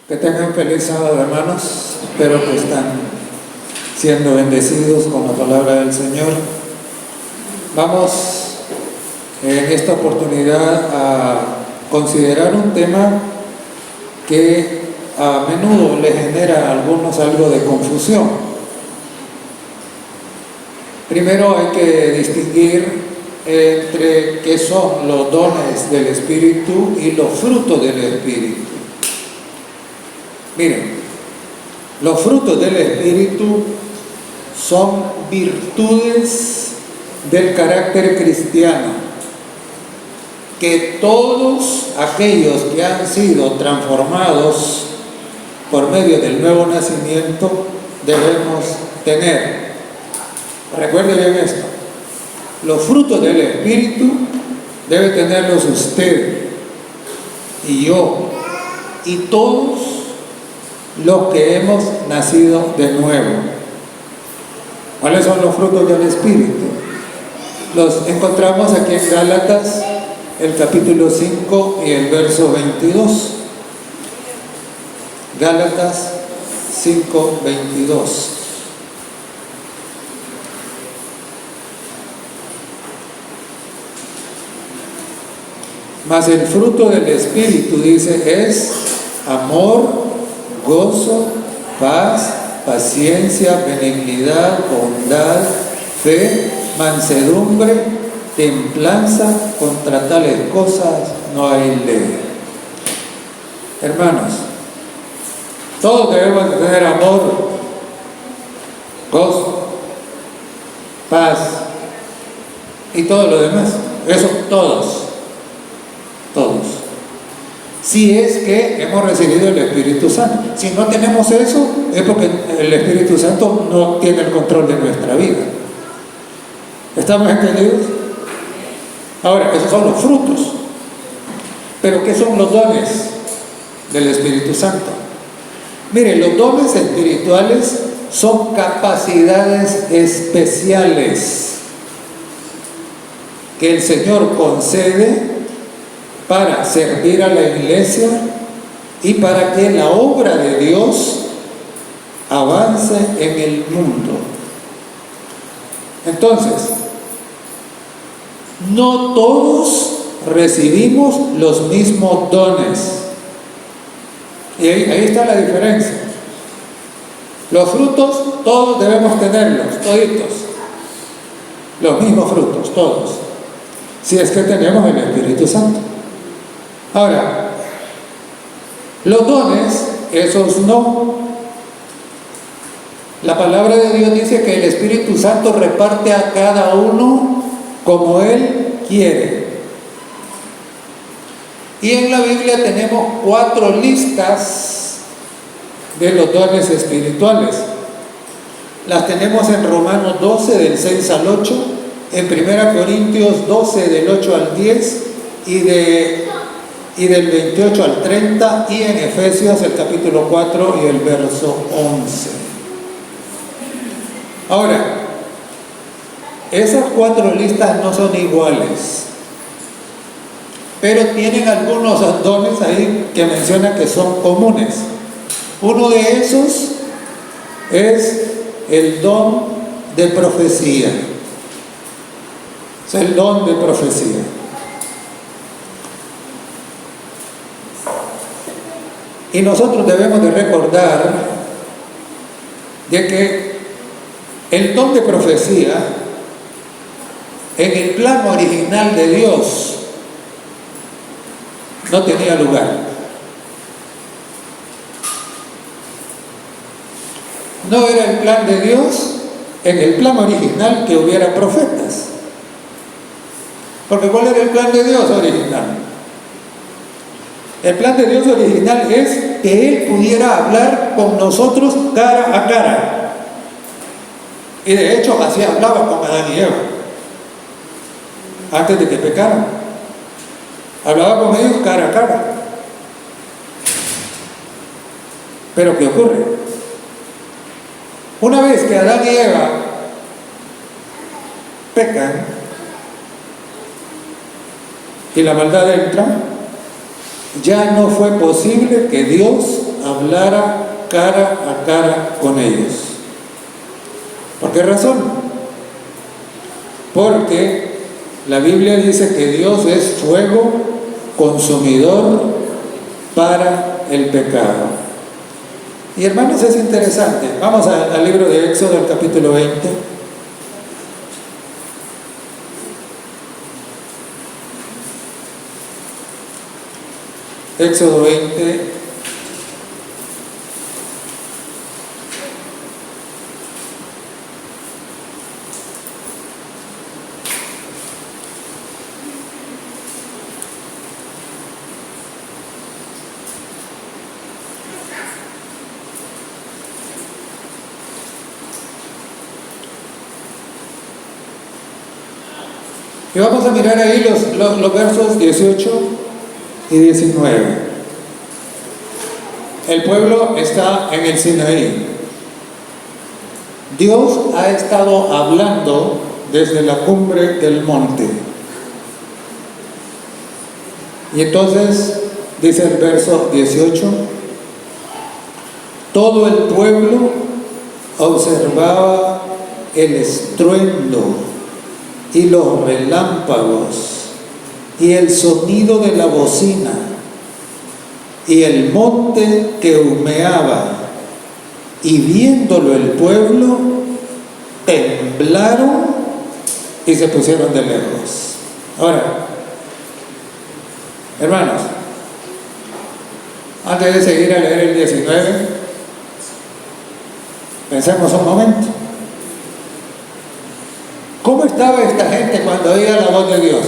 Que tengan feliz sábado, hermanos. Espero que están siendo bendecidos con la palabra del Señor. Vamos en esta oportunidad a considerar un tema que a menudo le genera a algunos algo de confusión. Primero hay que distinguir entre qué son los dones del Espíritu y los frutos del Espíritu. Miren, los frutos del Espíritu son virtudes del carácter cristiano que todos aquellos que han sido transformados por medio del nuevo nacimiento debemos tener. Recuerden bien esto: los frutos del Espíritu debe tenerlos usted y yo y todos los que hemos nacido de nuevo. ¿Cuáles son los frutos del Espíritu? Los encontramos aquí en Gálatas, el capítulo 5 y el verso 22. Gálatas 5, 22. Mas el fruto del Espíritu, dice, es amor, gozo, paz, paciencia, benignidad, bondad, fe, mansedumbre, templanza. Contra tales cosas no hay ley. Hermanos, todos debemos tener amor, gozo, paz y todo lo demás. Eso todos. Si es que hemos recibido el Espíritu Santo. Si no tenemos eso, es porque el Espíritu Santo no tiene el control de nuestra vida. ¿Estamos entendidos? Ahora, esos son los frutos. Pero ¿qué son los dones del Espíritu Santo? Miren, los dones espirituales son capacidades especiales que el Señor concede para servir a la iglesia y para que la obra de Dios avance en el mundo. Entonces, no todos recibimos los mismos dones. Y ahí está la diferencia. Los frutos, todos debemos tenerlos, toditos. Los mismos frutos, todos. Si es que tenemos el Espíritu Santo. Ahora, los dones, esos no. La palabra de Dios dice que el Espíritu Santo reparte a cada uno como Él quiere. Y en la Biblia tenemos 4 listas de los dones espirituales. Las tenemos en Romanos 12, del 6 al 8, en 1 Corintios 12, del 8 al 10, y del 28 al 30, y en Efesios el capítulo 4 y el verso 11. Ahora, esas 4 listas no son iguales, pero tienen algunos dones ahí que mencionan que son comunes. Uno de esos es el don de profecía. Es el don de profecía. Y nosotros debemos de recordar de que el don de profecía, en el plan original de Dios, no tenía lugar. No era el plan de Dios, en el plan original, que hubiera profetas. Porque ¿cuál era el plan de Dios original? El plan de Dios original es que Él pudiera hablar con nosotros cara a cara. Y de hecho así hablaba con Adán y Eva antes de que pecaran. Hablaba con ellos cara a cara. Pero ¿qué ocurre? Una vez que Adán y Eva pecan y la maldad entra, ya no fue posible que Dios hablara cara a cara con ellos. ¿Por qué razón? Porque la Biblia dice que Dios es fuego consumidor para el pecado. Y hermanos, es interesante. Vamos al libro de Éxodo, al capítulo 20. Éxodo 20. Y vamos a mirar ahí los versos 18 y 19. El pueblo está en el Sinaí. Dios ha estado hablando desde la cumbre del monte. Y entonces, dice el verso 18, todo el pueblo observaba el estruendo y los relámpagos y el sonido de la bocina y el monte que humeaba, y viéndolo el pueblo temblaron y se pusieron de lejos. Ahora, hermanos, antes de seguir a leer el 19, pensemos un momento. ¿Cómo estaba esta gente cuando oía la voz de Dios?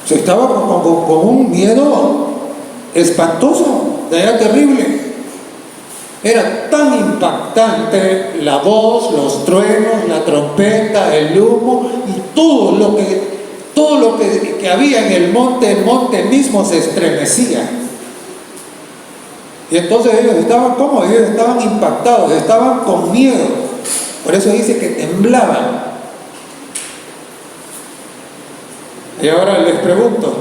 Se estaba con un miedo espantoso, era terrible. Era tan impactante la voz, los truenos, la trompeta, el humo y todo lo que había en el monte mismo se estremecía. Y entonces ellos estaban como, ellos estaban impactados, estaban con miedo. Por eso dice que temblaban. Y ahora les pregunto,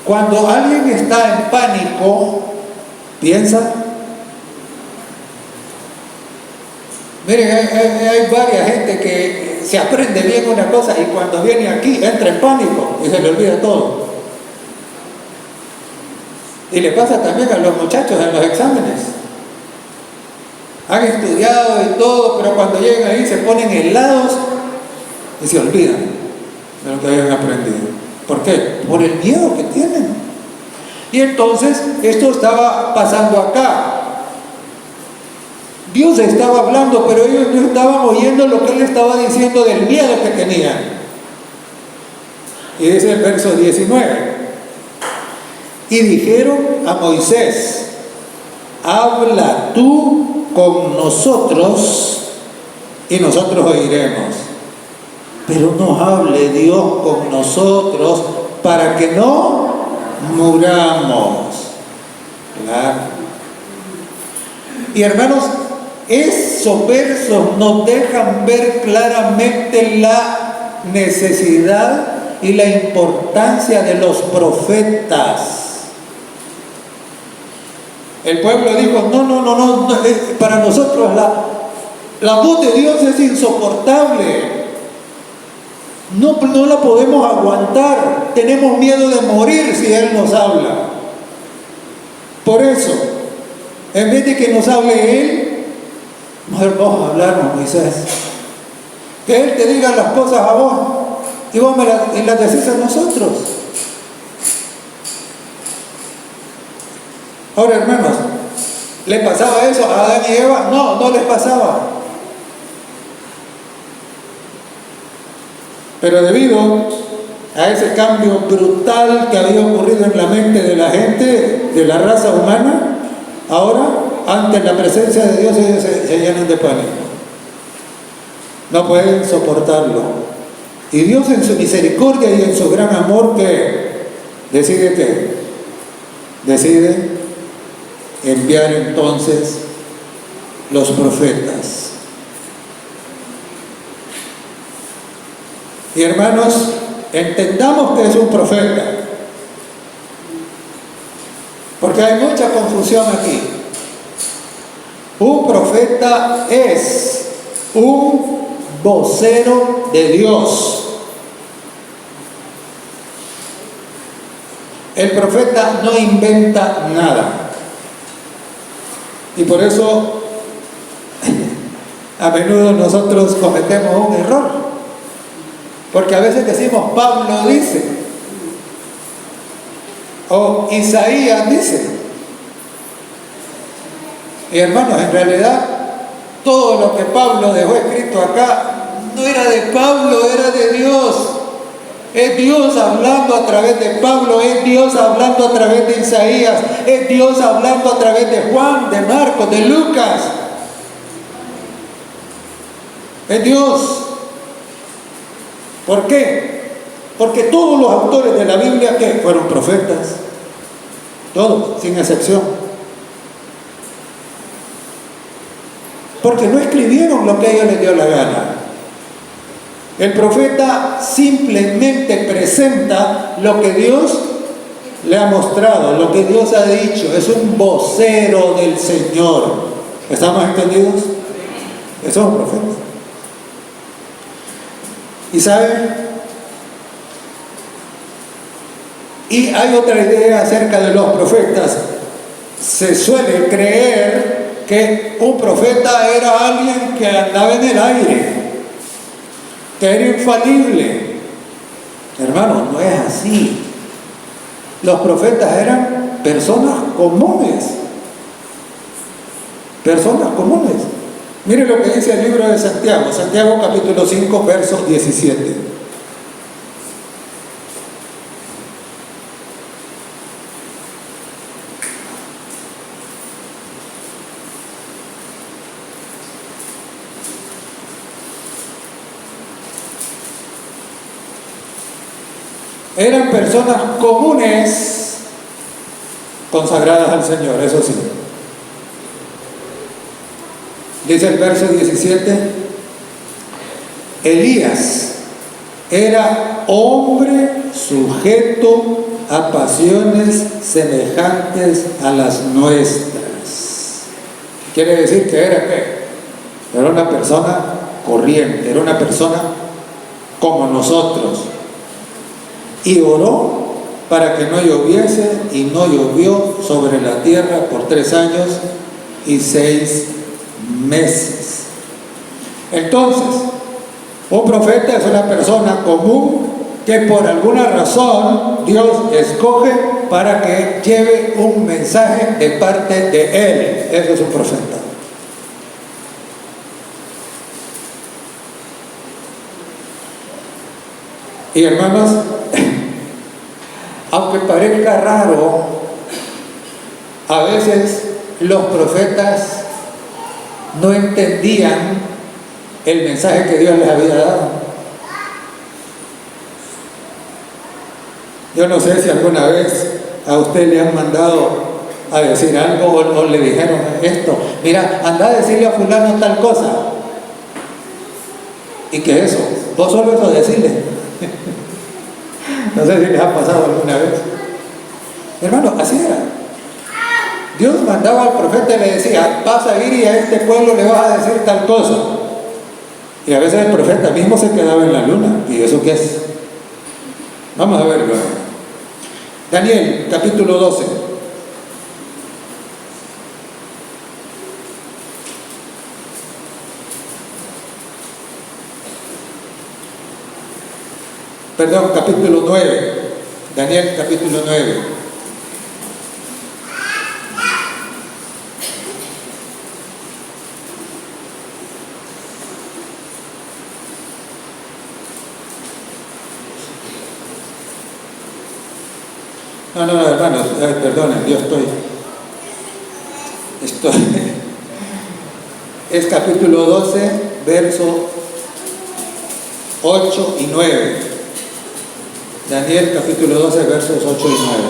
cuando alguien está en pánico, piensa. Miren, hay varias gente que se aprende bien una cosa y cuando viene aquí entra en pánico y se le olvida todo. Y le pasa también a los muchachos en los exámenes. Han estudiado y todo, pero cuando llegan ahí se ponen helados y se olvidan de lo que habían aprendido. ¿Por qué? Por el miedo que tienen. Y entonces esto estaba pasando acá. Dios estaba hablando, pero ellos no estaban oyendo lo que Él estaba diciendo del miedo que tenían. Y dice el verso 19. Y dijeron a Moisés: habla tú con nosotros y nosotros oiremos. Pero no hable Dios con nosotros para que no muramos. Claro. Y hermanos, esos versos nos dejan ver claramente la necesidad y la importancia de los profetas. El pueblo dijo: no, para nosotros la voz de Dios es insoportable. No la podemos aguantar. Tenemos miedo de morir si Él nos habla. Por eso, en vez de que nos hable Él, mejor vamos a hablarnos, Moisés. Que Él te diga las cosas a vos y vos las decís a nosotros. Ahora, hermanos, ¿le pasaba eso a Adán y Eva? No les pasaba. Pero debido a ese cambio brutal que había ocurrido en la mente de la gente, de la raza humana, ahora, ante la presencia de Dios, ellos se llenan de pánico. No pueden soportarlo. Y Dios, en su misericordia y en su gran amor, ¿qué? Decide enviar entonces los profetas. Y hermanos, entendamos que es un profeta, porque hay mucha confusión aquí. Un profeta es un vocero de Dios. El profeta no inventa nada. Y por eso a menudo nosotros cometemos un error. Porque a veces decimos, Pablo dice, o Isaías dice. Y hermanos, en realidad, todo lo que Pablo dejó escrito acá no era de Pablo, era de Dios. Es Dios hablando a través de Pablo, es Dios hablando a través de Isaías, es Dios hablando a través de Juan, de Marcos, de Lucas. Es Dios. ¿Por qué? Porque todos los autores de la Biblia, ¿qué? Fueron profetas. Todos, sin excepción. Porque no escribieron lo que a ellos les dio la gana. El profeta simplemente presenta lo que Dios le ha mostrado, lo que Dios ha dicho. Es un vocero del Señor. ¿Estamos entendidos? Eso es un profeta. ¿Y saben? Y hay otra idea acerca de los profetas. Se suele creer que un profeta era alguien que andaba en el aire, que era infalible. Hermanos, no es así. Los profetas eran personas comunes. Personas comunes. Mire lo que dice el libro de Santiago. Santiago capítulo 5, verso 17. Eran personas comunes, consagradas al Señor, eso sí. Dice el verso 17, Elías era hombre sujeto a pasiones semejantes a las nuestras. Quiere decir que era ¿qué? Era una persona corriente, era una persona como nosotros. Y oró para que no lloviese, y no llovió sobre la tierra por 3 años y 6 meses. Entonces, un profeta es una persona común que por alguna razón Dios escoge para que lleve un mensaje de parte de Él. Eso es un profeta. Y hermanos, aunque parezca raro, a veces los profetas no entendían el mensaje que Dios les había dado. Yo no sé si alguna vez a usted le han mandado a decir algo o le dijeron esto. Mira, anda a decirle a fulano tal cosa. ¿Y qué es eso? Vos solo eso decirle. No sé si les ha pasado alguna vez. Hermano, así era. Dios mandaba al profeta y le decía, vas a ir y a este pueblo le vas a decir tal cosa. Y a veces el profeta mismo se quedaba en la luna. ¿Y eso qué es? Vamos a verlo. Daniel, capítulo 12. Perdón, capítulo 9. Daniel, capítulo 9. No, hermanos, perdonen, yo estoy. Es capítulo 12, verso 8 y 9. Daniel capítulo 12, versos 8 y 9.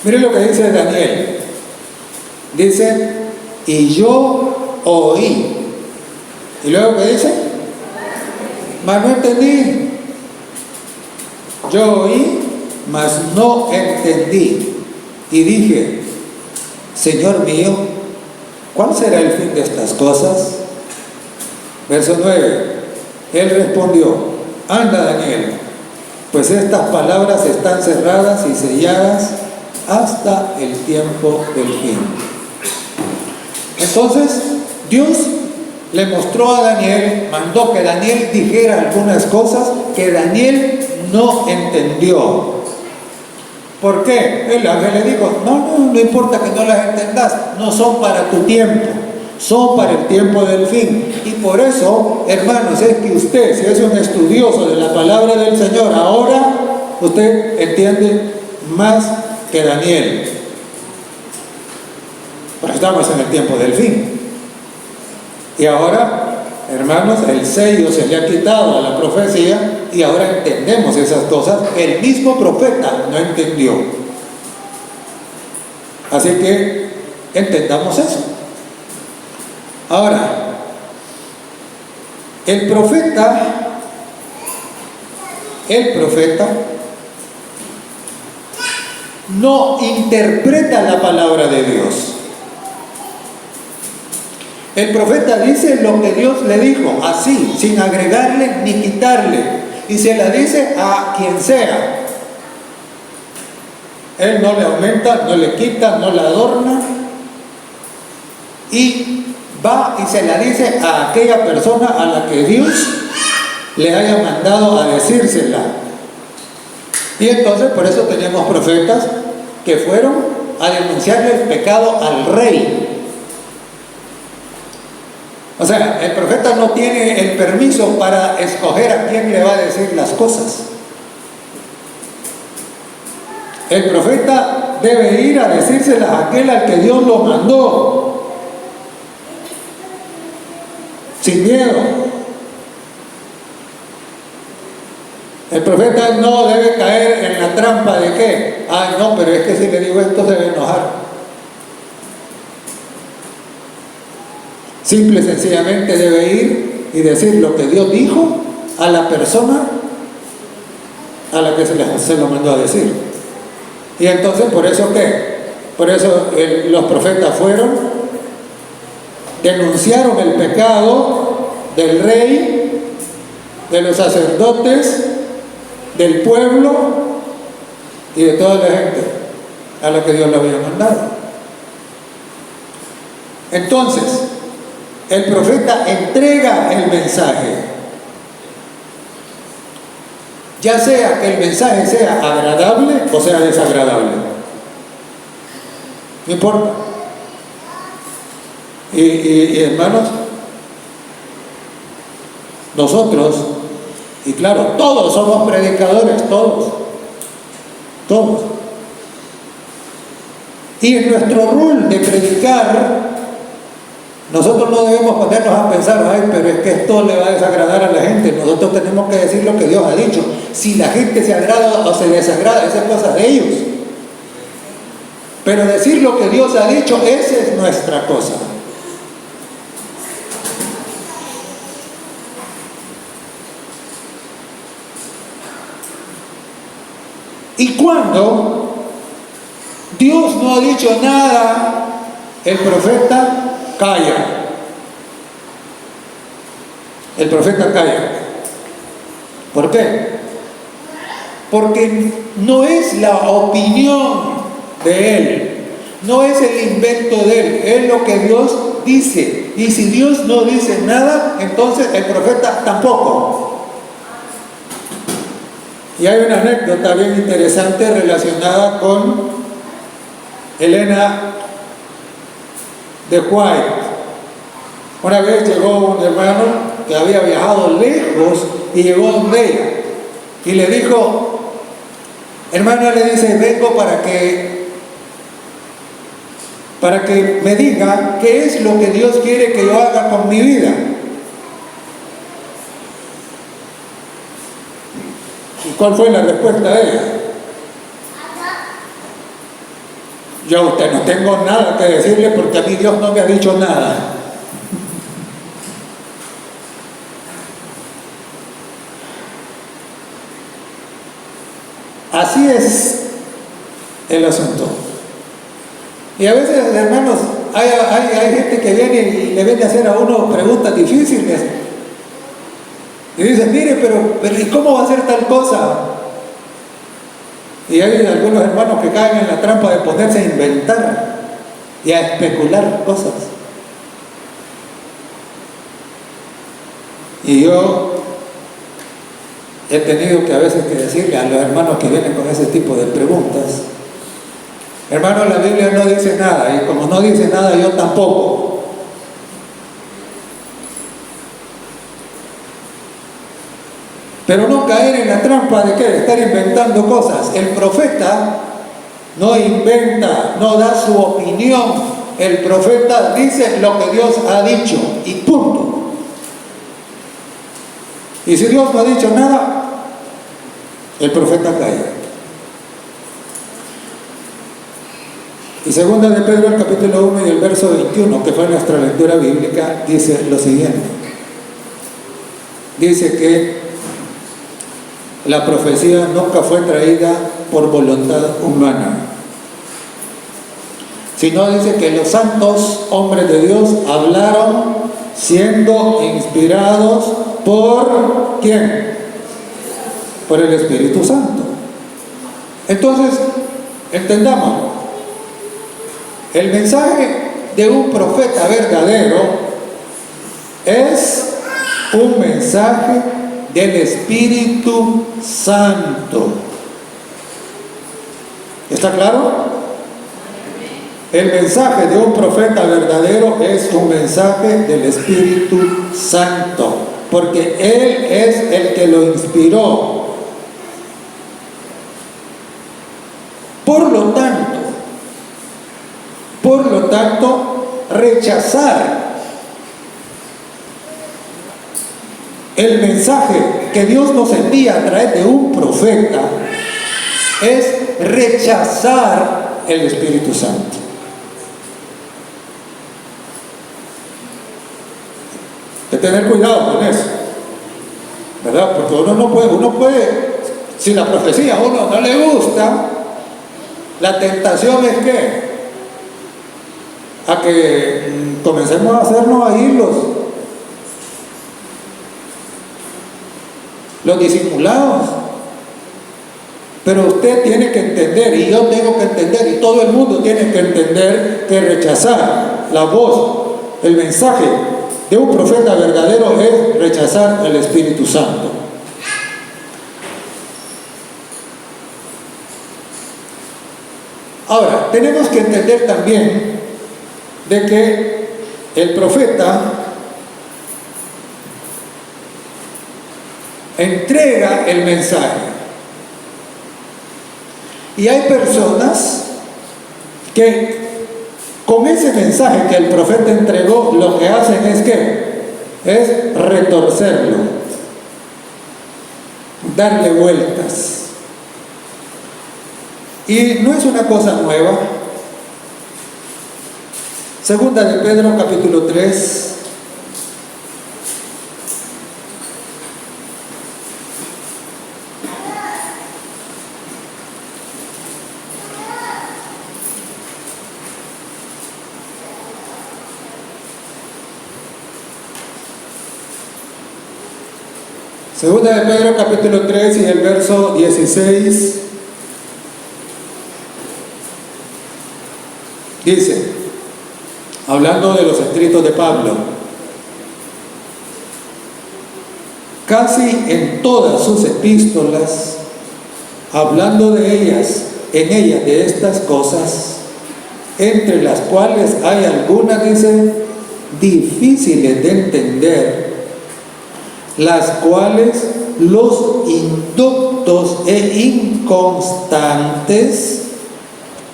Miren lo que dice Daniel. Dice, y yo oí. ¿Y luego qué dice? Mas no entendí. yo oí, mas no entendí. Y dije, Señor mío, ¿cuál será el fin de estas cosas? Verso 9. Él respondió, anda Daniel, pues estas palabras están cerradas y selladas hasta el tiempo del fin. Entonces, Dios le mostró a Daniel, mandó que Daniel dijera algunas cosas que Daniel no entendió. ¿Por qué? El ángel le dijo, no importa que no las entendas, no son para tu tiempo, son para el tiempo del fin. Y por eso, hermanos, es que usted, si es un estudioso de la palabra del Señor, ahora usted entiende más que Daniel. Pero estamos en el tiempo del fin. Y ahora, hermanos, el sello se le ha quitado a la profecía y ahora entendemos esas cosas. El mismo profeta no entendió. Así que entendamos eso. Ahora, el profeta no interpreta la palabra de Dios. El profeta dice lo que Dios le dijo, así, sin agregarle ni quitarle, y se la dice a quien sea. Él no le aumenta, no le quita, no la adorna, y va y se la dice a aquella persona a la que Dios le haya mandado a decírsela. Y entonces por eso tenemos profetas que fueron a denunciarle el pecado al rey. O sea, el profeta no tiene el permiso para escoger a quién le va a decir las cosas. El profeta debe ir a decírselas a aquel al que Dios lo mandó, sin miedo. El profeta no debe caer en la trampa de que, no, pero es que si le digo esto se debe enojar. Simple y sencillamente debe ir y decir lo que Dios dijo a la persona a la que se lo mandó a decir. Y entonces, ¿por eso qué? Por eso los profetas fueron, denunciaron el pecado del rey, de los sacerdotes, del pueblo y de toda la gente a la que Dios le había mandado. Entonces, el profeta entrega el mensaje, ya sea que el mensaje sea agradable o sea desagradable, no importa. Y hermanos, nosotros, y claro, todos somos predicadores, todos. Y en nuestro rol de predicar, nosotros no debemos ponernos a pensar, pero es que esto le va a desagradar a la gente. Nosotros tenemos que decir lo que Dios ha dicho. Si la gente se agrada o se desagrada, esa es cosa de ellos. Pero decir lo que Dios ha dicho, esa es nuestra cosa. Y cuando Dios no ha dicho nada, el profeta calla. El profeta calla. ¿Por qué? Porque no es la opinión de él, no es el invento de él, es lo que Dios dice. Y si Dios no dice nada, entonces el profeta tampoco. Y hay una anécdota bien interesante relacionada con Elena de White. Una vez llegó un hermano que había viajado lejos y llegó donde ella y le dijo, hermana, le dice, vengo para que me diga qué es lo que Dios quiere que yo haga con mi vida. ¿Y cuál fue la respuesta de ella? Yo a usted no tengo nada que decirle porque a mí Dios no me ha dicho nada. así es el asunto. Y a veces, hermanos, hay gente que viene y le viene a hacer a uno preguntas difíciles. Y dice, mire, pero ¿y cómo va a ser tal cosa? Y hay algunos hermanos que caen en la trampa de ponerse a inventar y a especular cosas. Y yo he tenido que a veces que decirle a los hermanos que vienen con ese tipo de preguntas, hermano, la Biblia no dice nada, y como no dice nada, yo tampoco. Pero no caer en la trampa de ¿qué? Estar inventando cosas. El profeta no inventa, no da su opinión. El profeta dice lo que Dios ha dicho y punto. Y si Dios no ha dicho nada, el profeta cae. Y segunda de Pedro, el capítulo 1 y el verso 21, que fue nuestra lectura bíblica, dice lo siguiente. Dice que la profecía nunca fue traída por voluntad humana, sino dice que los santos hombres de Dios hablaron siendo inspirados ¿por quién? Por el Espíritu Santo. Entonces, entendamos, el mensaje de un profeta verdadero es un mensaje del Espíritu Santo. ¿Está claro? El mensaje de un profeta verdadero es un mensaje del Espíritu Santo, porque Él es el que lo inspiró. Por lo tanto, rechazar el mensaje que Dios nos envía a través de un profeta es rechazar el Espíritu Santo. Hay que tener cuidado con eso, ¿verdad? Porque uno puede, si la profecía a uno no le gusta, la tentación es que a que comencemos a hacernos ahí los disimulados. Pero usted tiene que entender, y yo tengo que entender, y todo el mundo tiene que entender, que rechazar la voz, el mensaje de un profeta verdadero es rechazar el Espíritu Santo. Ahora, tenemos que entender también de que el profeta entrega el mensaje. Y hay personas que con ese mensaje que el profeta entregó, lo que hacen es ¿qué? Es retorcerlo, darle vueltas. Y no es una cosa nueva. Segunda de Pedro, capítulo 3. Segunda de Pedro, capítulo 3 y el verso 16. Dice, hablando de los escritos de Pablo, casi en todas sus epístolas, hablando de ellas, en ellas de estas cosas, entre las cuales hay algunas, dice, difíciles de entender, las cuales los inductos e inconstantes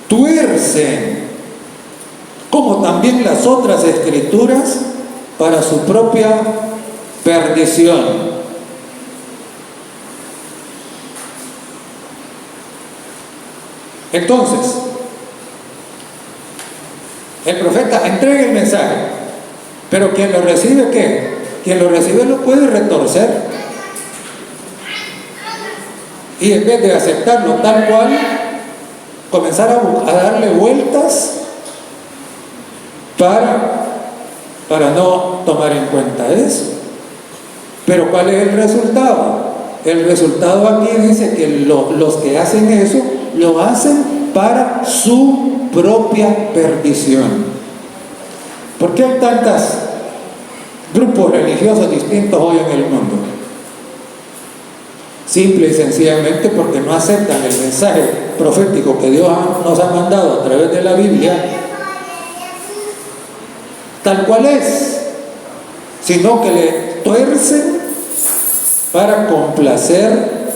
tuercen, como también las otras escrituras, para su propia perdición. Entonces, el profeta entrega el mensaje, pero quien lo recibe, ¿qué? Quien lo recibe lo puede retorcer. Y en vez de aceptarlo tal cual, comenzar a darle vueltas para no tomar en cuenta eso. Pero ¿cuál es el resultado? El resultado aquí dice que los que hacen eso, lo hacen para su propia perdición. ¿Por qué hay tantos grupos religiosos distintos hoy en el mundo? Simple y sencillamente porque no aceptan el mensaje profético que Dios nos ha mandado a través de la Biblia tal cual es, sino que le tuercen para complacer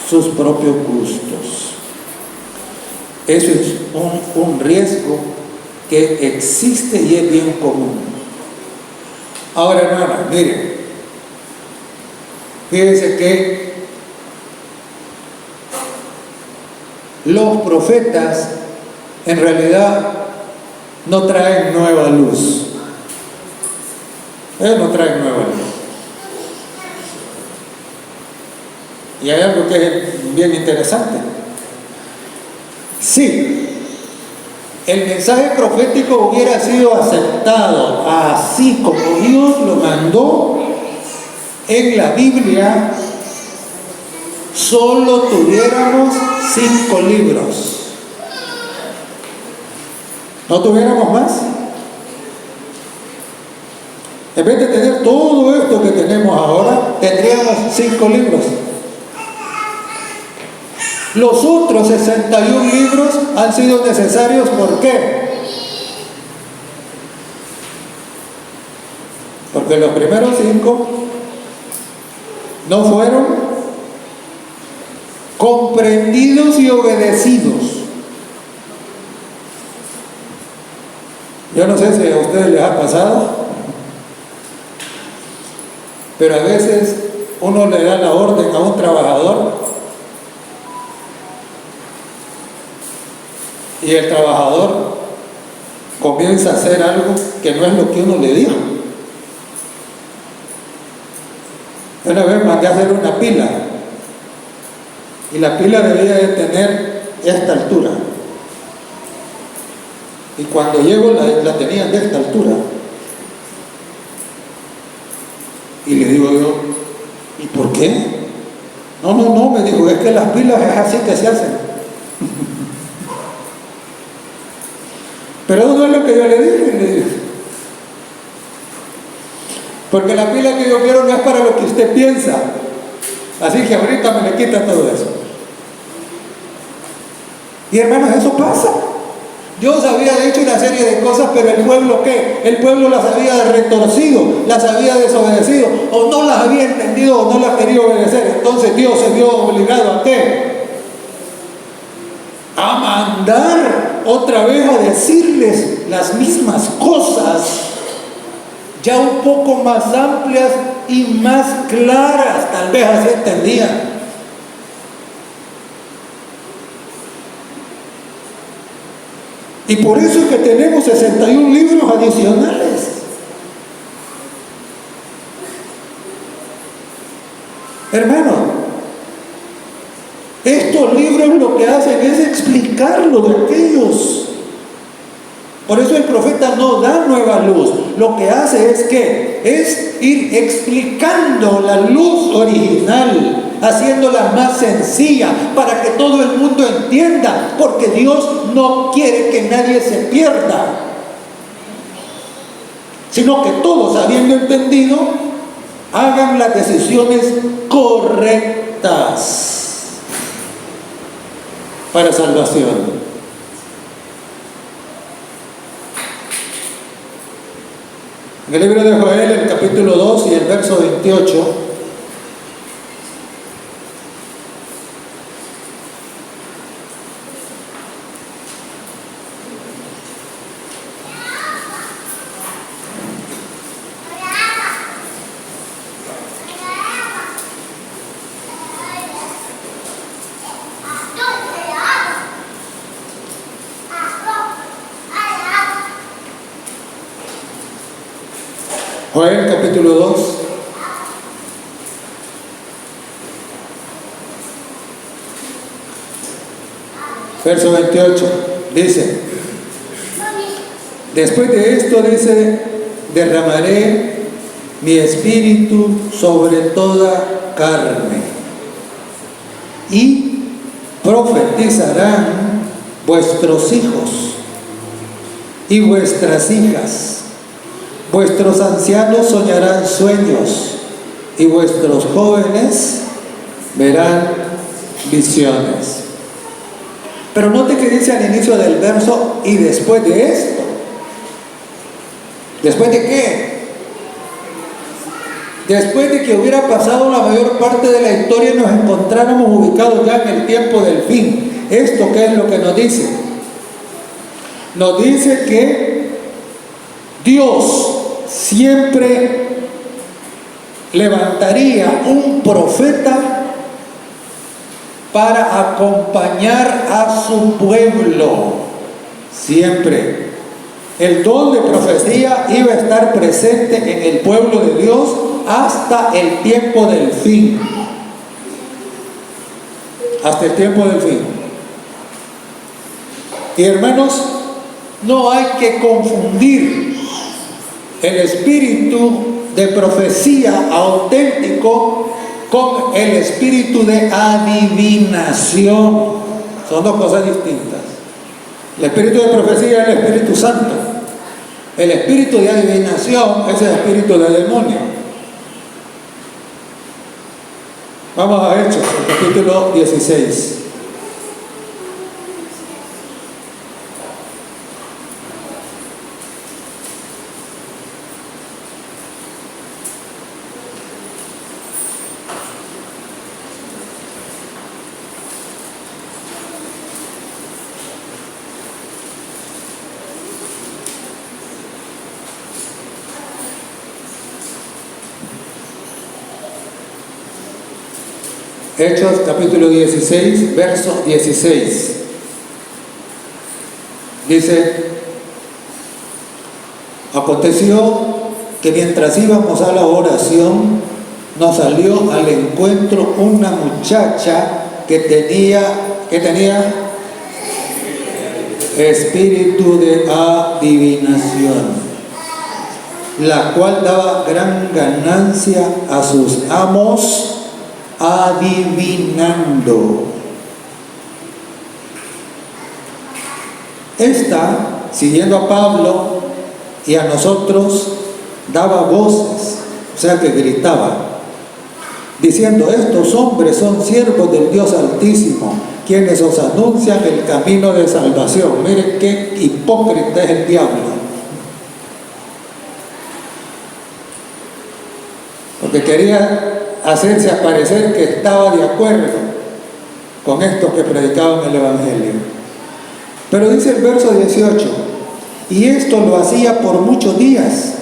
sus propios gustos. Eso es un riesgo que existe y es bien común. Ahora, hermanos, miren, fíjense que los profetas en realidad no traen nueva luz. Ellos no traen nueva luz. Y hay algo que es bien interesante. Si el mensaje profético hubiera sido aceptado así como Dios lo mandó en la Biblia, solo tuviéramos 5 libros. ¿No tuviéramos más? En vez de tener todo esto que tenemos ahora, tendríamos 5 libros. Los otros 61 libros han sido necesarios, ¿por qué? Porque los primeros 5 no fueron comprendidos y obedecidos. Yo no sé si a ustedes les ha pasado, pero a veces uno le da la orden a un trabajador y el trabajador comienza a hacer algo que no es lo que uno le dijo. Una vez mandé a hacer una pila y la pila debía de tener esta altura, y cuando llego la tenían de esta altura, y le digo yo, ¿y por qué? No, me dijo, es que las pilas es así que se hacen. Pero eso no es lo que yo le dije. Porque la pila que yo quiero no es para lo que usted piensa. Así que ahorita me le quita todo eso. Y hermanos, eso pasa. Dios había hecho una serie de cosas, pero el pueblo, ¿qué? El pueblo las había retorcido, las había desobedecido, o no las había entendido, o no las quería obedecer. Entonces Dios se vio obligado ¿a qué? A mandar otra vez a decirles las mismas cosas, ya un poco más amplias y más claras, tal vez así entendían. Y por eso es que tenemos 61 libros adicionales. Hermano, estos libros lo que hacen es explicarlo de aquellos. Por eso el profeta no da nueva luz. Lo que hace es que es ir explicando la luz original, haciéndola más sencilla para que todo el mundo entienda, porque Dios no quiere que nadie se pierda, sino que todos, habiendo entendido, hagan las decisiones correctas para salvación. En el libro de Joel, el capítulo 2 y el verso 28, Joel capítulo 2, Verso 28, dice, después de esto, dice, derramaré mi espíritu sobre toda carne y profetizarán vuestros hijos y vuestras hijas, vuestros ancianos soñarán sueños y vuestros jóvenes verán visiones. Pero note que dice al inicio del verso, y después de esto. ¿Después de qué? Después de que hubiera pasado la mayor parte de la historia y nos encontráramos ubicados ya en el tiempo del fin. ¿Esto qué es lo que nos dice? Nos dice que Dios siempre levantaría un profeta para acompañar a su pueblo. Siempre. El don de profecía iba a estar presente en el pueblo de Dios hasta el tiempo del fin. Hasta el tiempo del fin. Y hermanos, no hay que confundir el espíritu de profecía auténtico con el espíritu de adivinación. Son dos cosas distintas. El espíritu de profecía es el Espíritu Santo. El espíritu de adivinación es el espíritu de demonio. Vamos a Hechos, el capítulo 16. Hechos capítulo 16, verso 16. Dice, aconteció que mientras íbamos a la oración, nos salió al encuentro una muchacha que tenía espíritu de adivinación, la cual daba gran ganancia a sus amos adivinando. Esta, siguiendo a Pablo y a nosotros, daba voces, o sea que gritaba, diciendo, estos hombres son siervos del Dios Altísimo, quienes os anuncian el camino de salvación. Miren qué hipócrita es el diablo. Porque quería hacerse aparecer que estaba de acuerdo con estos que predicaban el Evangelio. Pero dice el verso 18, y esto lo hacía por muchos días,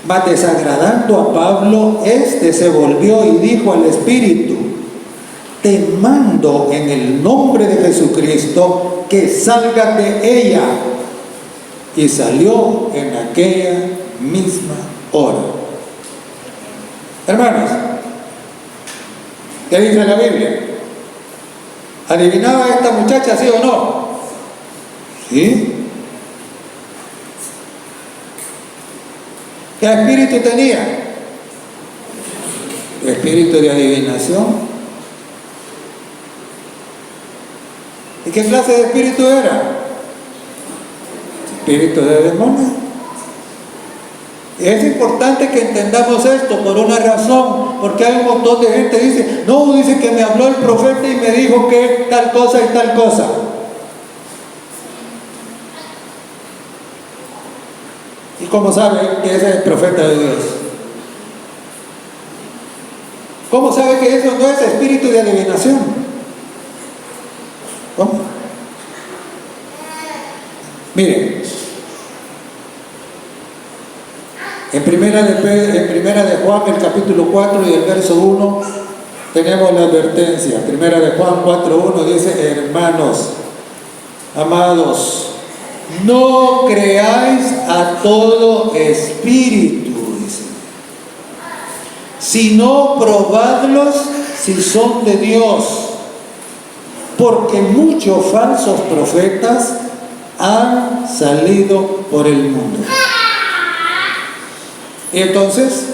mas desagradando a Pablo, este se volvió y dijo al Espíritu, te mando en el nombre de Jesucristo que salgas de ella. Y salió en aquella misma hora. Hermanos, ¿qué dice la Biblia? ¿Adivinaba esta muchacha, sí o no? ¿Sí? ¿Qué espíritu tenía? Espíritu de adivinación. ¿Y qué clase de espíritu era? Espíritu de demonio. Es importante que entendamos esto por una razón, porque hay un montón de gente que dice, no, dice que me habló el profeta y me dijo que tal cosa y tal cosa. ¿Y cómo sabe que ese es el profeta de Dios? ¿Cómo sabe que eso no es espíritu de adivinación? ¿Cómo? Miren, en primera de Juan, el capítulo 4 y el verso 1, tenemos la advertencia. Primera de Juan 4:1 dice, hermanos, amados, no creáis a todo espíritu, dice, sino probadlos si son de Dios, porque muchos falsos profetas han salido por el mundo. Y entonces,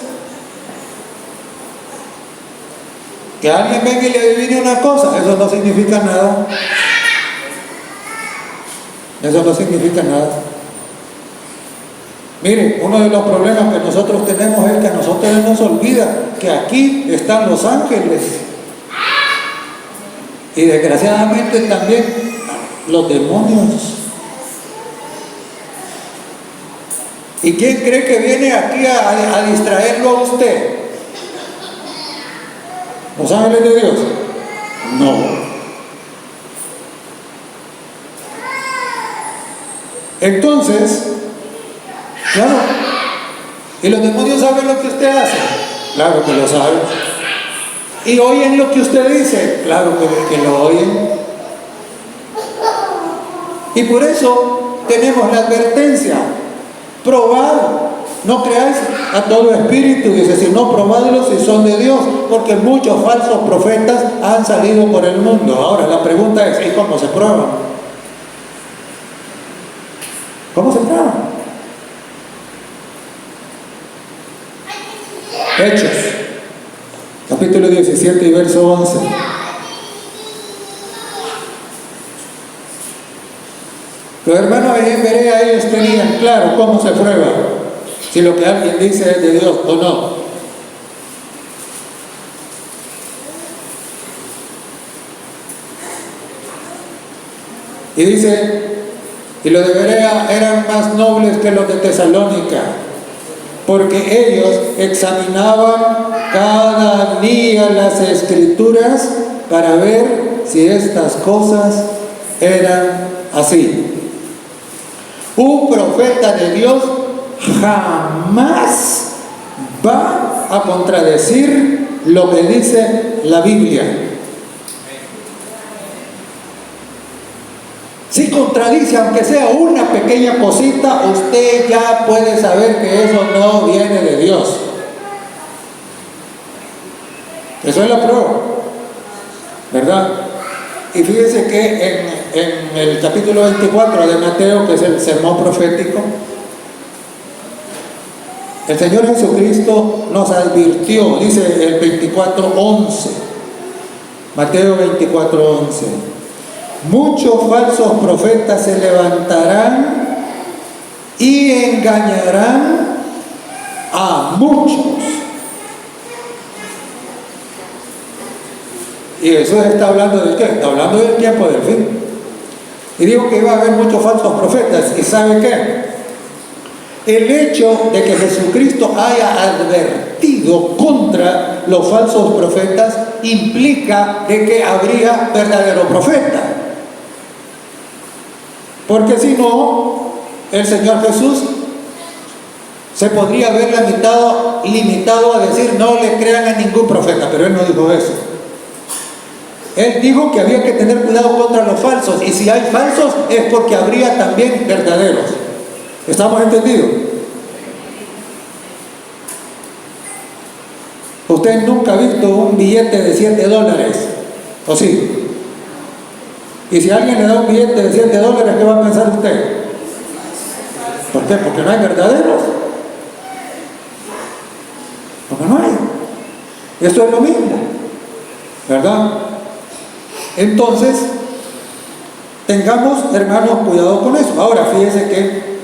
que alguien venga y le adivine una cosa, eso no significa nada. Eso no significa nada. Mire, uno de los problemas que nosotros tenemos es que a nosotros nos olvida que aquí están los ángeles. Y desgraciadamente también los demonios. ¿Y quién cree que viene aquí a distraerlo a usted? ¿Los ángeles de Dios? No. Entonces, claro, ¿y los demonios saben lo que usted hace? Claro que lo saben. ¿Y oyen lo que usted dice? Claro que lo oyen. Y por eso tenemos la advertencia: probad, no creáis a todo espíritu, dice, sino probadlos si son de Dios, porque muchos falsos profetas han salido por el mundo. Ahora la pregunta es: ¿y cómo se prueban? ¿Cómo se prueban? Hechos, capítulo 17 y verso 11. Los hermanos en Berea, ellos tenían claro cómo se prueba si lo que alguien dice es de Dios o no. Y dice: y los de Berea eran más nobles que los de Tesalónica, porque ellos examinaban cada día las escrituras para ver si estas cosas eran así. Un profeta de Dios jamás va a contradecir lo que dice la Biblia. Si contradice, aunque sea una pequeña cosita, usted ya puede saber que eso no viene de Dios. Eso es la prueba, ¿verdad? Y fíjense que en el capítulo 24 de Mateo, que es el sermón profético, el Señor Jesucristo nos advirtió, dice el 24:11, Mateo 24:11: muchos falsos profetas se levantarán y engañarán a muchos. Y Jesús está hablando de qué? Está hablando del tiempo del fin. Y dijo que iba a haber muchos falsos profetas. ¿Y sabe qué? El hecho de que Jesucristo haya advertido contra los falsos profetas implica de que habría verdadero profeta. Porque si no, el Señor Jesús se podría haber limitado a decir: no le crean a ningún profeta. Pero Él no dijo eso. Él dijo que había que tener cuidado contra los falsos, y si hay falsos es porque habría también verdaderos. ¿Estamos entendidos? Usted nunca ha visto un billete de $7, ¿o sí? Y si alguien le da un billete de $7, ¿qué va a pensar usted? ¿Por qué? Porque no hay verdaderos. Porque no hay. Esto es lo mismo, ¿verdad? Entonces, tengamos, hermanos, cuidado con eso. Ahora, fíjense que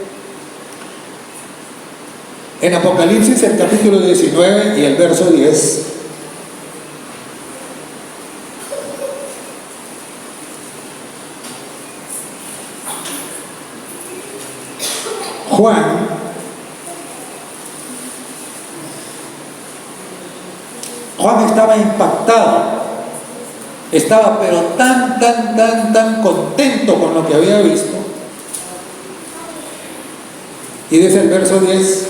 en Apocalipsis, el capítulo 19 y el verso 10, Juan estaba impactado. Estaba pero tan contento con lo que había visto. Y dice el verso 10,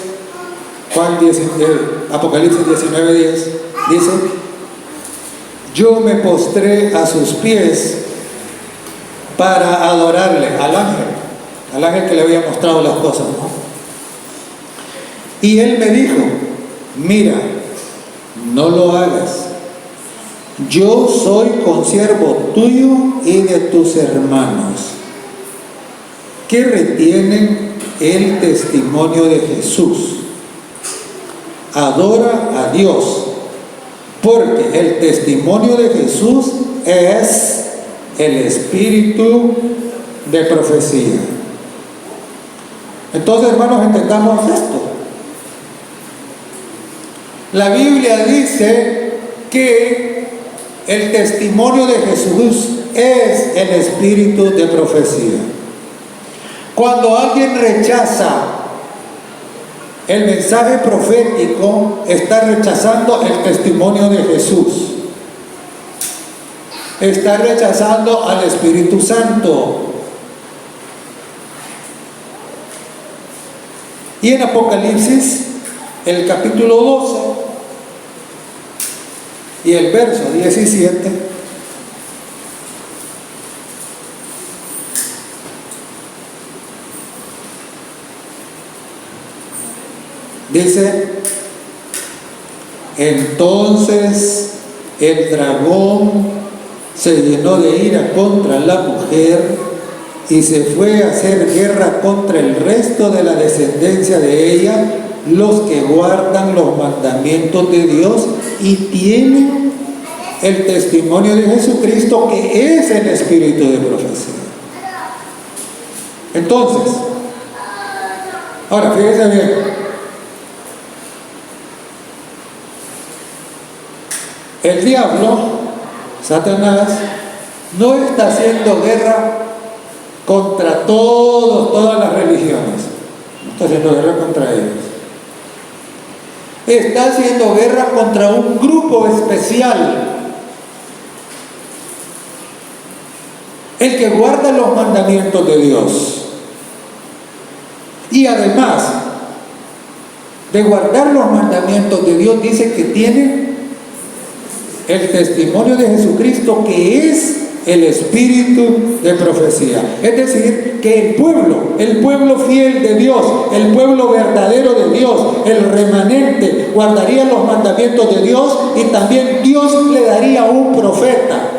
Apocalipsis 19:10, dice: yo me postré a sus pies para adorarle, al ángel que le había mostrado las cosas, ¿no? Y él me dijo: mira, no lo hagas. yo soy consiervo tuyo y de tus hermanos, que retienen el testimonio de Jesús. Adora a Dios, porque el testimonio de Jesús es el espíritu de profecía. Entonces, hermanos, entendamos esto. La Biblia dice que el testimonio de Jesús es el espíritu de profecía. Cuando alguien rechaza el mensaje profético, está rechazando el testimonio de Jesús. Está rechazando al Espíritu Santo. Y en Apocalipsis, el capítulo 12 y el verso 17, dice: entonces el dragón se llenó de ira contra la mujer y se fue a hacer guerra contra el resto de la descendencia de ella, los que guardan los mandamientos de Dios y tienen el testimonio de Jesucristo, que es el espíritu de profecía. Entonces, ahora fíjense bien. El diablo, Satanás, no está haciendo guerra contra todas las religiones. No está haciendo guerra contra ellos. Está haciendo guerra contra un grupo especial. El que guarda los mandamientos de Dios. Y además de guardar los mandamientos de Dios, dice que tiene el testimonio de Jesucristo, que es el espíritu de profecía. Es decir, que el pueblo fiel de Dios, el pueblo verdadero de Dios, el remanente, guardaría los mandamientos de Dios, y también Dios le daría un profeta.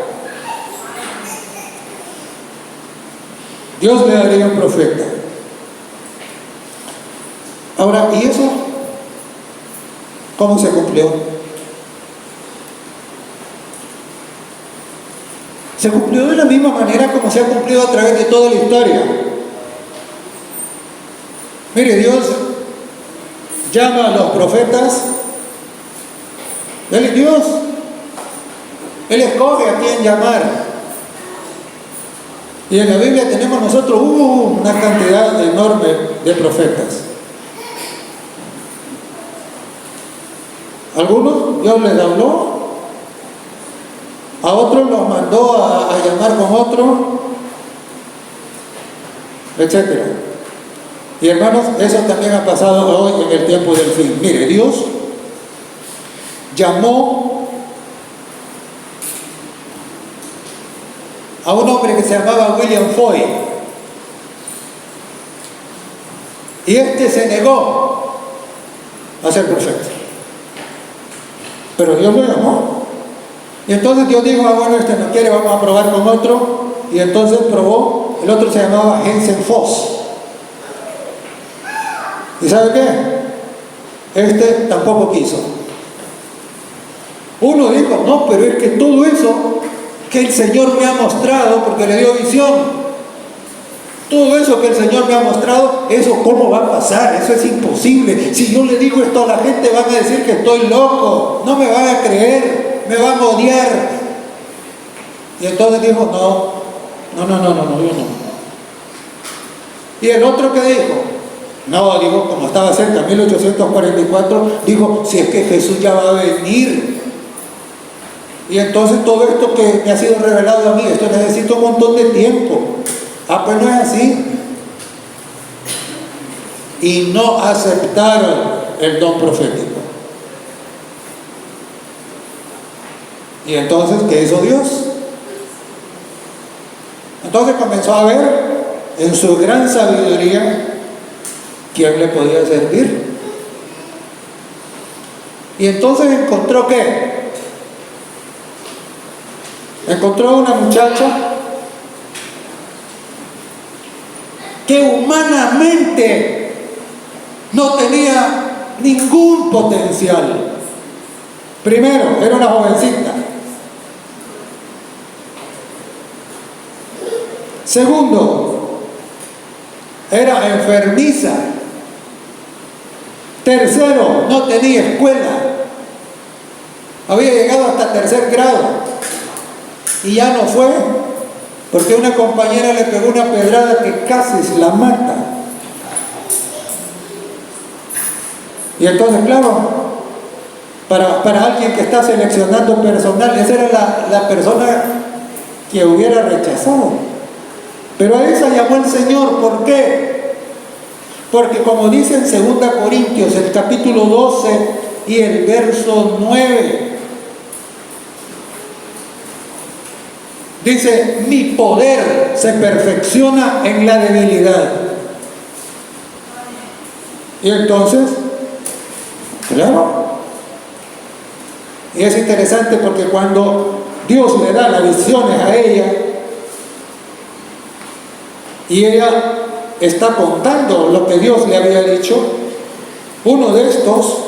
Dios le daría un profeta. Ahora, ¿y eso cómo se cumplió? Se cumplió de la misma manera como se ha cumplido a través de toda la historia. Mire, Dios llama a los profetas. Él es Dios. Él escoge a quién llamar. Y en la Biblia tenemos nosotros una cantidad enorme de profetas. Algunos Dios les habló, a otros los mandó a llamar con otro, etc. Y hermanos, eso también ha pasado hoy en el tiempo del fin. Mire, Dios llamó a un hombre que se llamaba William Foy, y este se negó a ser profeta, pero Dios lo llamó. Y entonces Dios dijo: bueno, este no quiere, vamos a probar con otro. Y entonces probó. El otro se llamaba Hansen Foss. ¿Y sabe qué? Este tampoco quiso. Uno dijo: no, pero es que todo eso que el Señor me ha mostrado, porque le dio visión, todo eso que el Señor me ha mostrado, eso ¿cómo va a pasar? Eso es imposible. Si yo le digo esto a la gente, van a decir que estoy loco, no me van a creer, me van a odiar. Y entonces dijo: no, yo no. Y el otro que dijo: no, digo, como estaba cerca, 1844, dijo: si es que Jesús ya va a venir. Y entonces todo esto que me ha sido revelado a mí, esto necesita un montón de tiempo. Pues no es así. Y no aceptaron el don profético. Y entonces, ¿qué hizo Dios? Entonces comenzó a ver en su gran sabiduría quién le podía servir. Y entonces encontró Encontró a una muchacha que humanamente no tenía ningún potencial. Primero, era una jovencita. Segundo, era enfermiza. Tercero, no tenía escuela. Había llegado hasta tercer grado y ya no fue porque una compañera le pegó una pedrada que casi la mata. Y entonces, claro, para alguien que está seleccionando personal, esa era la persona que hubiera rechazado. Pero a esa llamó el Señor. ¿Por qué? Porque como dice en 2 Corintios, el capítulo 12 y el verso 9, dice: mi poder se perfecciona en la debilidad. Y entonces, claro, y es interesante porque cuando Dios le da las visiones a ella y ella está contando lo que Dios le había dicho, uno de estos,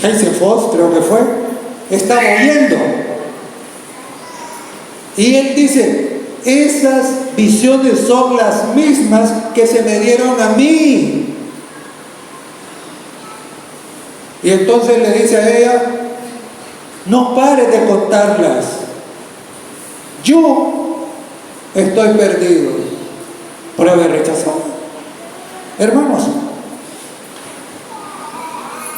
Heisefos creo que fue, estaba oyendo. Y él dice: esas visiones son las mismas que se me dieron a mí. Y entonces le dice a ella: no pares de contarlas. Yo estoy perdido por haber rechazado. Hermanos,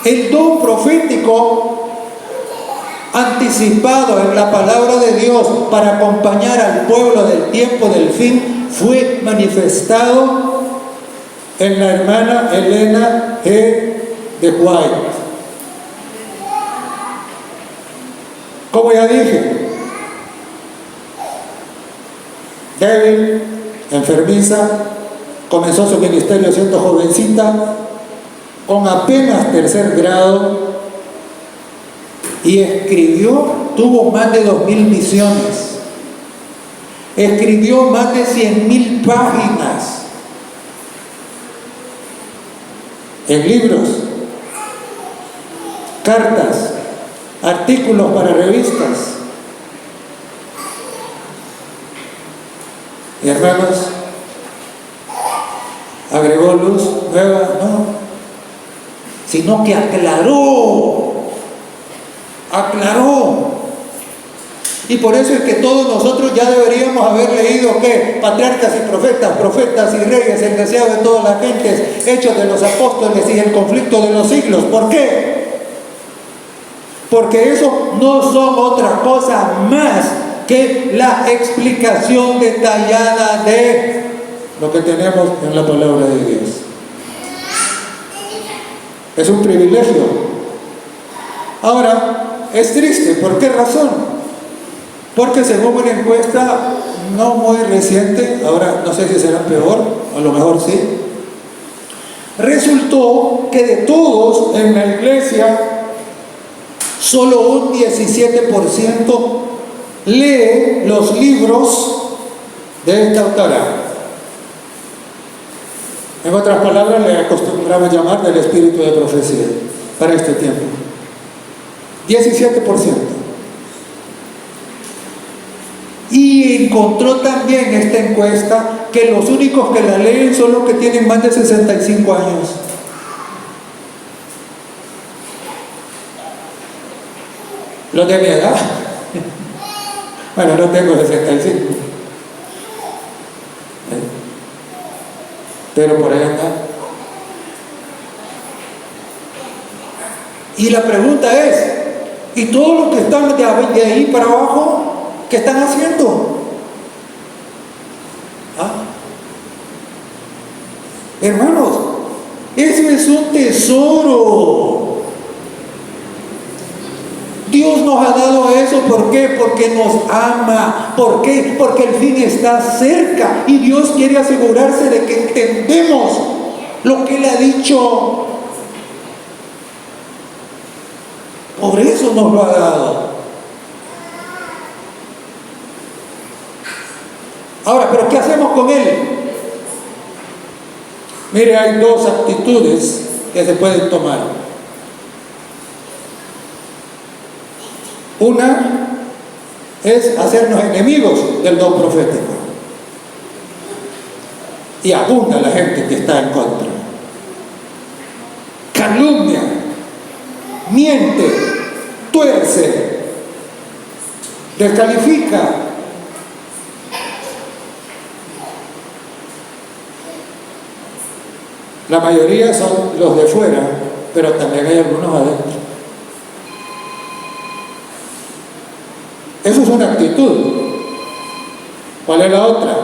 el don profético anticipado en la palabra de Dios para acompañar al pueblo del tiempo del fin fue manifestado en la hermana Elena G. de White. Como ya dije, débil, enfermiza, comenzó su ministerio siendo jovencita, con apenas tercer grado, y escribió, tuvo más de 2000 visiones, escribió más de 100,000 páginas en libros, cartas, artículos para revistas. Y hermanos, agregó luz nueva, no, sino que aclaró. Y por eso es que todos nosotros ya deberíamos haber leído ¿qué? Patriarcas y profetas, profetas y reyes, el deseo de todas las gentes, Hechos de los Apóstoles y el conflicto de los siglos. ¿Por qué? Porque eso no son otra cosa más que la explicación detallada de lo que tenemos en la palabra de Dios. Es un privilegio. Ahora, es triste. ¿Por qué razón? Porque según una encuesta no muy reciente, ahora no sé si será peor, a lo mejor sí, resultó que de todos en la iglesia solo un 17% lee los libros de esta autora. En otras palabras, le acostumbramos llamar del espíritu de profecía para este tiempo. 17%. Y encontró también esta encuesta que los únicos que la leen son los que tienen más de 65 años. Los de mi edad. Bueno, no tengo 65. Pero por ahí anda. Y la pregunta es, ¿y todos los que están de ahí para abajo, qué están haciendo? Hermanos, eso es un tesoro. Dios nos ha dado eso. ¿Por qué? Porque nos ama. ¿Por qué? Porque el fin está cerca y Dios quiere asegurarse de que entendemos lo que Él ha dicho. Por eso nos lo ha dado. Ahora, ¿pero qué hacemos con él? Mire, hay dos actitudes que se pueden tomar. Una es hacernos enemigos del don profético. Y abunda la gente que está en contra. Calumnia, miente, tuerce, descalifica. La mayoría son los de fuera, pero también hay algunos adentro. Eso es una actitud. ¿Cuál es la otra?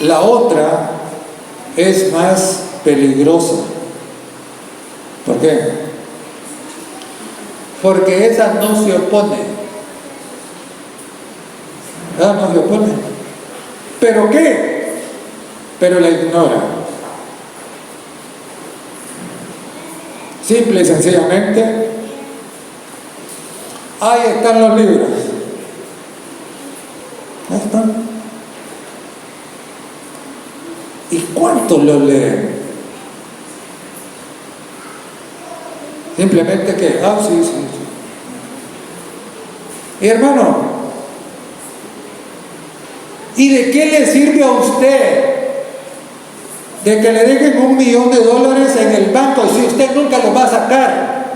La otra es más peligrosa. ¿Por qué? Porque esa no se opone. No se opone. ¿Pero qué? Pero la ignora. Simple y sencillamente, ahí están los libros. Ahí están. ¿Y cuántos los leen? Simplemente que, sí. Y hermano, ¿y de qué le sirve a usted de que le dejen $1.000.000 en el banco si usted nunca lo va a sacar?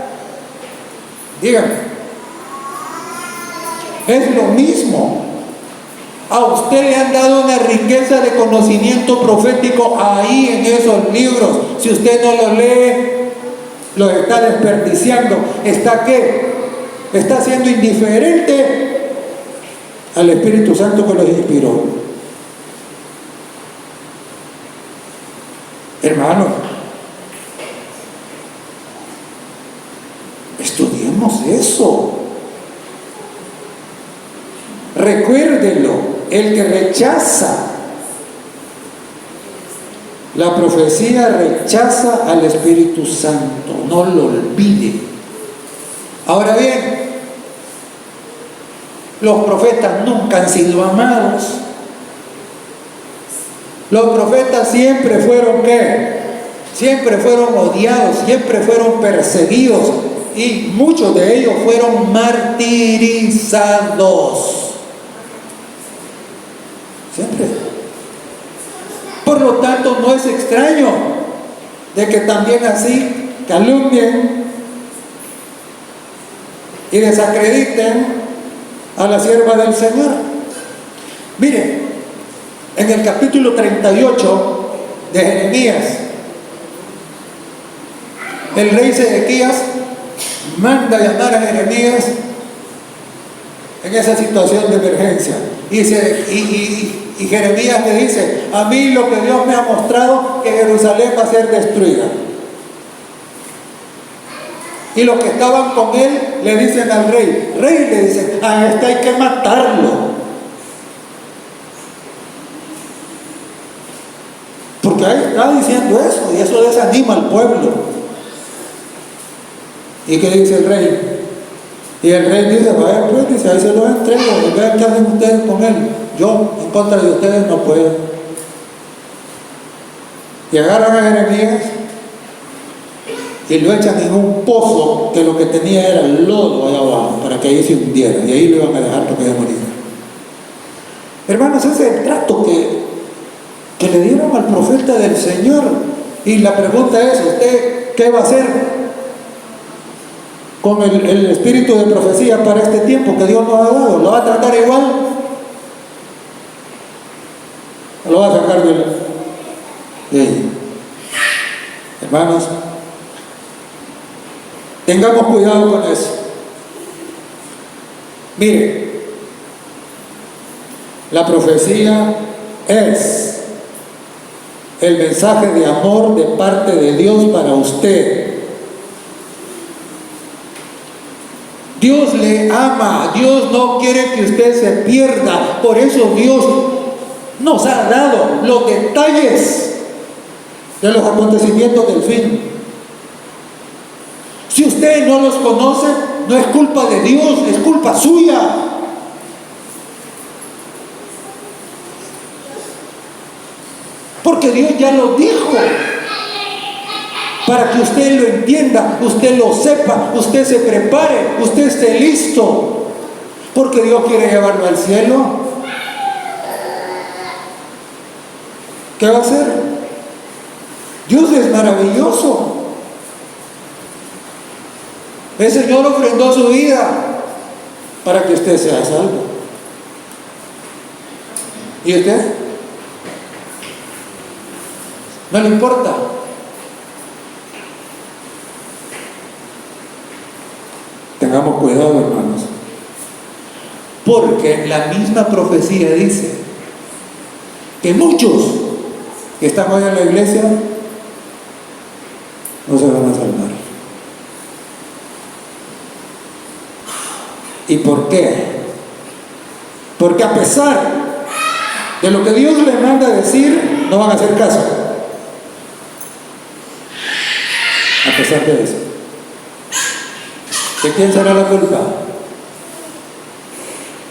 Dígame. Es lo mismo. A usted le han dado una riqueza de conocimiento profético ahí en esos libros. Si usted no los lee, los está desperdiciando. ¿Está qué? Está siendo indiferente al Espíritu Santo que los inspiró. Hermano, estudiemos eso. Recuérdelo. El que rechaza la profecía rechaza al Espíritu Santo. No lo olvide. Ahora bien, los profetas nunca han sido amados. Los profetas siempre fueron ¿qué? Siempre fueron odiados, siempre fueron perseguidos y muchos de ellos fueron martirizados. Siempre. Por lo tanto, no es extraño de que también así calumnien y desacrediten a la sierva del Señor. Miren, en el capítulo 38 de Jeremías, el rey Sedequías manda llamar a Jeremías en esa situación de emergencia. Y Jeremías le dice: a mí lo que Dios me ha mostrado, que Jerusalén va a ser destruida. Y los que estaban con él le dicen al rey, le dicen: a este hay que matarlo. Porque ahí está diciendo eso, y eso desanima al pueblo. ¿Y qué dice el rey? Y el rey dice: vaya pues, dice, ahí se los entrego, y vean qué hacen ustedes con él. Yo en contra de ustedes no puedo. Y agarran a Jeremías y lo echan en un pozo que lo que tenía era el lodo allá abajo, para que ahí se hundiera, y ahí lo iban a dejar porque ya moría. Hermanos, ese es el trato que le dieron al profeta del Señor. Y la pregunta es: ¿usted qué va a hacer con el espíritu de profecía para este tiempo que Dios nos ha dado? ¿Lo va a tratar igual? ¿O lo va a sacar de ahí? Hermanos, tengamos cuidado con eso. Mire, la profecía es el mensaje de amor de parte de Dios para usted. Dios le ama, Dios no quiere que usted se pierda. Por eso Dios nos ha dado los detalles de los acontecimientos del fin. Si usted no los conoce, no es culpa de Dios, es culpa suya. Porque Dios ya lo dijo. Para que usted lo entienda, usted lo sepa, usted se prepare, usted esté listo. Porque Dios quiere llevarlo al cielo. ¿Qué va a hacer? Dios es maravilloso. El Señor ofrendó su vida para que usted sea salvo. ¿Y usted? ¿No le importa? Tengamos cuidado, hermanos, porque la misma profecía dice que muchos que están hoy en la iglesia no se van a salvar. ¿Y por qué? Porque a pesar de lo que Dios le manda a decir, no van a hacer caso. A pesar de eso. ¿De quién será la culpa?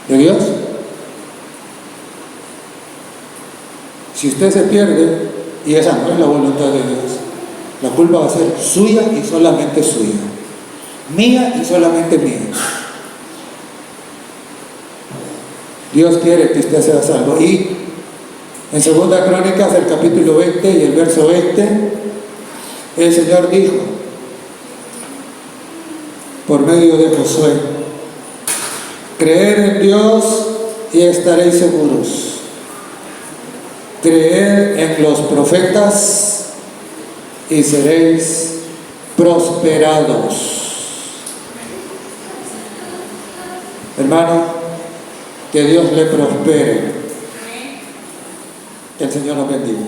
¿De Dios? Si usted se pierde, y esa no es la voluntad de Dios, la culpa va a ser suya y solamente suya, mía y solamente mía. Dios quiere que usted sea salvo. Y en 2 Crónicas, el capítulo 20 y el verso 20, el Señor dijo por medio de Josué: creed en Dios y estaréis seguros. Creed en los profetas y seréis prosperados. Hermano, que Dios le prospere. Que el Señor nos bendiga.